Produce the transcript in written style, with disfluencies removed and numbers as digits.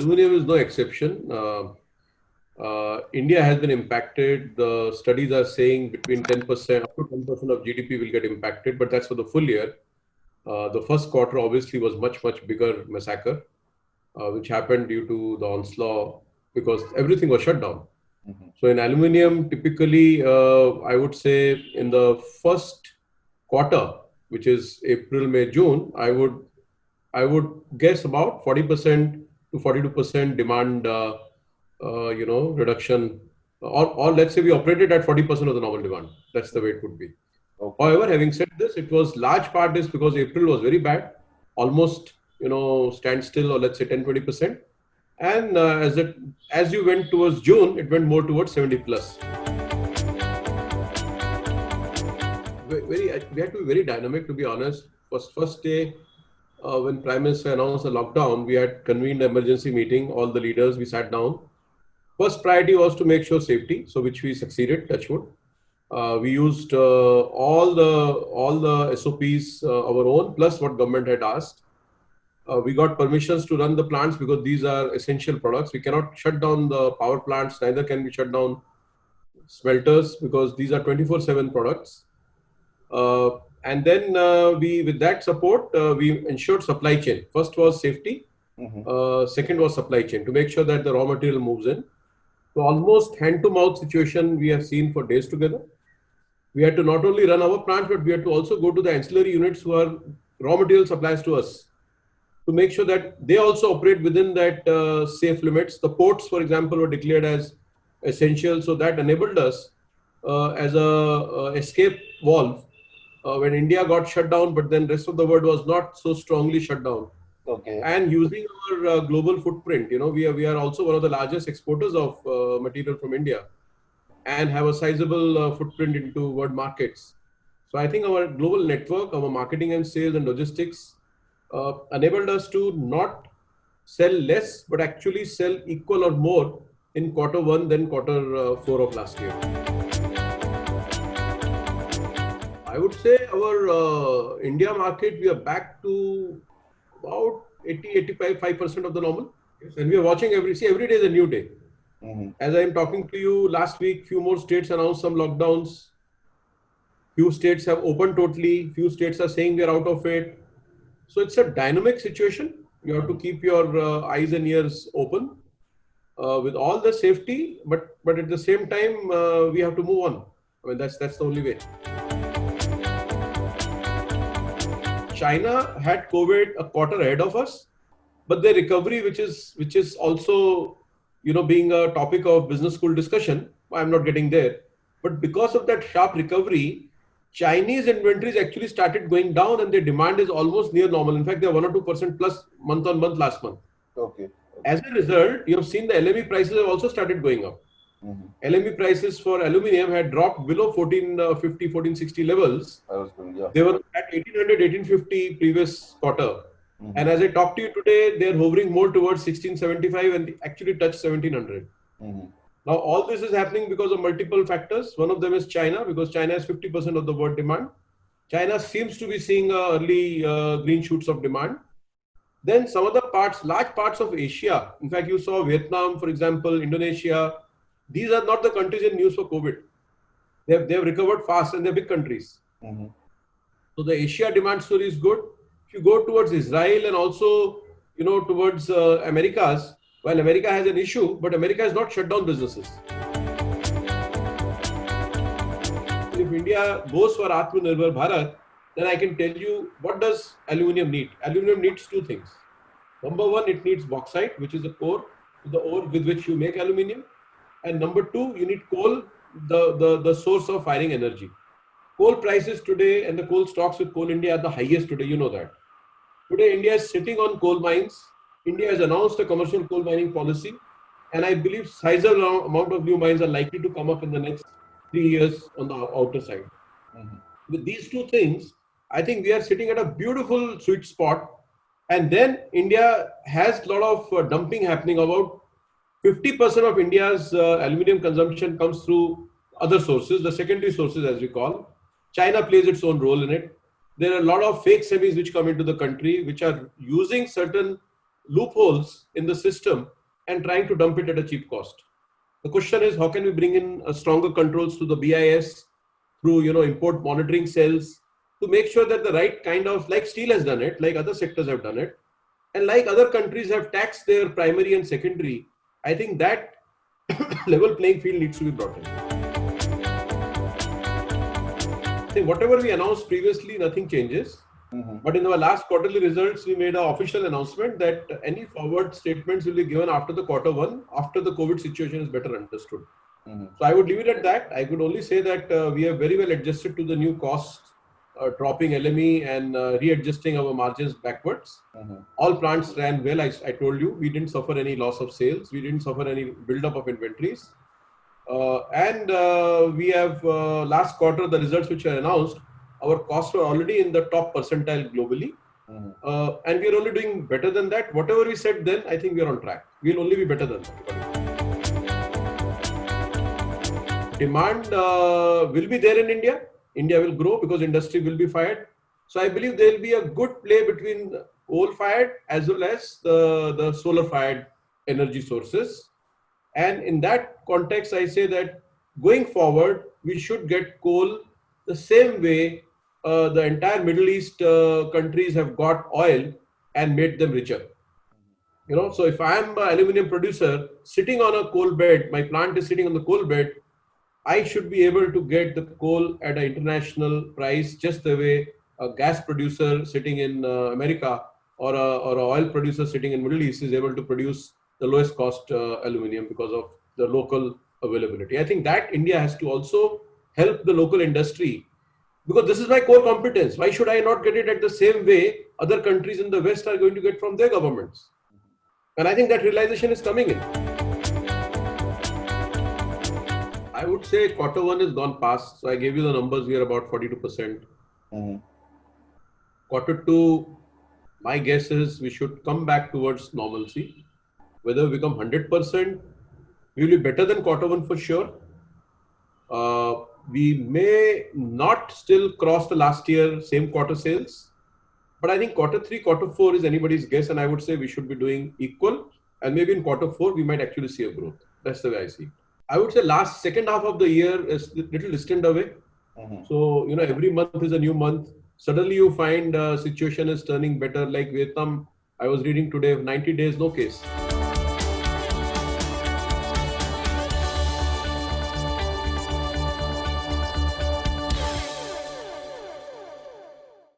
Aluminum is no exception. India has been impacted. The studies are saying between 10%, up to 10% of GDP will get impacted, but that's for the full year. The first quarter obviously was much bigger massacre, which happened due to the onslaught because everything was shut down. So in aluminium, typically, I would say in the first quarter, which is April, May, June, I would guess about 40% to 42% demand, reduction, or let's say we operated at 40% of the normal demand. That's the way it would be. Okay. However, having said this, it was large part is because April was very bad, almost standstill, or let's say 10-20%. And as you went towards June, it went more towards 70 plus. We had to be very dynamic, to be honest. First day, when Prime Minister announced the lockdown, we had convened an emergency meeting, all the leaders, we sat down. First priority was to make sure safety, so which we succeeded, touch wood. We used all the SOPs, our own, plus what government had asked. We got permissions to run the plants because these are essential products. We cannot shut down the power plants, neither can we shut down smelters because these are 24/7 products. And then with that support, we ensured supply chain. First was safety. Second was supply chain, to make sure that the raw material moves in. So almost hand-to-mouth situation we have seen for days together. We had to not only run our plant, but we had to also go to the ancillary units who are raw material suppliers to us, to make sure that they also operate within that safe limits. The ports, for example, were declared as essential, so that enabled us as a escape valve when India got shut down, but then rest of the world was not so strongly shut down. Okay. And using our global footprint, we are also one of the largest exporters of material from India and have a sizable footprint into world markets. So I think our global network, our marketing and sales and logistics enabled us to not sell less, but actually sell equal or more in quarter one than quarter four of last year. I would say our India market, we are back to about 80-85% of the normal. Yes. And we are watching every day is a new day. As I am talking to you, last week, few more states announced some lockdowns. Few states have opened totally. Few states are saying we are out of it. So it's a dynamic situation. You have to keep your eyes and ears open with all the safety, but at the same time, we have to move on. I mean, that's the only way. China had COVID a quarter ahead of us, but their recovery, which is also being a topic of business school discussion, I'm not getting there. But because of that sharp recovery, Chinese inventories actually started going down and their demand is almost near normal. In fact, they're 1 or 2% plus month on month last month. Okay. As a result, you have seen the LME prices have also started going up. LME prices for aluminium had dropped below 1450, 1460 levels. They were at 1800, 1850 previous quarter. And as I talk to you today, they're hovering more towards 1675 and actually touched 1700. Now, all this is happening because of multiple factors. One of them is China, because China has 50% of the world demand. China seems to be seeing early green shoots of demand. Then some other parts, large parts of Asia, in fact, you saw Vietnam, for example, Indonesia. These are not the countries in news for COVID. They have recovered fast and they're big countries. So the Asia demand story is good. If you go towards Israel and also, towards Americas, while America has an issue, but America has not shut down businesses. If India goes for Atmanirbhar Bharat, then I can tell you what does aluminium need. Aluminium needs two things. Number one, it needs bauxite, which is the ore with which you make aluminium. And number two, you need coal, the source of firing energy. Coal prices today and the coal stocks with Coal India are the highest today, you know that. Today, India is sitting on coal mines. India has announced a commercial coal mining policy. And I believe sizable amount of new mines are likely to come up in the next 3 years on the outer side. With these two things, I think we are sitting at a beautiful sweet spot. And then India has a lot of dumping happening. About 50% of India's aluminium consumption comes through other sources, the secondary sources as we call. China plays its own role in it. There are a lot of fake semis which come into the country, which are using certain loopholes in the system and trying to dump it at a cheap cost. The question is, how can we bring in stronger controls to the BIS through, import monitoring cells to make sure that the right kind of, like steel has done it, like other sectors have done it, and like other countries have taxed their primary and secondary. I think that level playing field needs to be brought in. I think whatever we announced previously, nothing changes. But in our last quarterly results, we made an official announcement that any forward statements will be given after the quarter one, after the COVID situation is better understood. So I would leave it at that. I could only say that we have very well adjusted to the new costs, dropping LME and readjusting our margins backwards. All plants ran well. I told you, we didn't suffer any loss of sales. We didn't suffer any buildup of inventories. We have last quarter, the results which are announced, our costs were already in the top percentile globally. And we are only doing better than that. Whatever we said then, I think we are on track. We'll only be better than that. Demand will be there in India. India will grow because industry will be fired. So I believe there will be a good play between coal-fired as well as the solar-fired energy sources. And in that context, I say that going forward, we should get coal the same way the entire Middle East countries have got oil and made them richer. So if I am an aluminum producer sitting on a coal bed, my plant is sitting on the coal bed, I should be able to get the coal at an international price, just the way a gas producer sitting in America or an oil producer sitting in Middle East is able to produce the lowest cost aluminum because of the local availability. I think that India has to also help the local industry, because this is my core competence. Why should I not get it at the same way other countries in the West are going to get from their governments? And I think that realization is coming in. I would say quarter one is gone past. So I gave you the numbers. We are about 42%. Quarter two, my guess is we should come back towards normalcy. Whether we become 100%, we will be better than quarter one for sure. We may not still cross the last year same quarter sales, but I think quarter three, quarter four is anybody's guess, and I would say we should be doing equal, and maybe in quarter four we might actually see a growth. That's the way I see it. I would say second half of the year is a little distant away. So every month is a new month. Suddenly you find situation is turning better, like Vietnam. I was reading today, 90 days no case.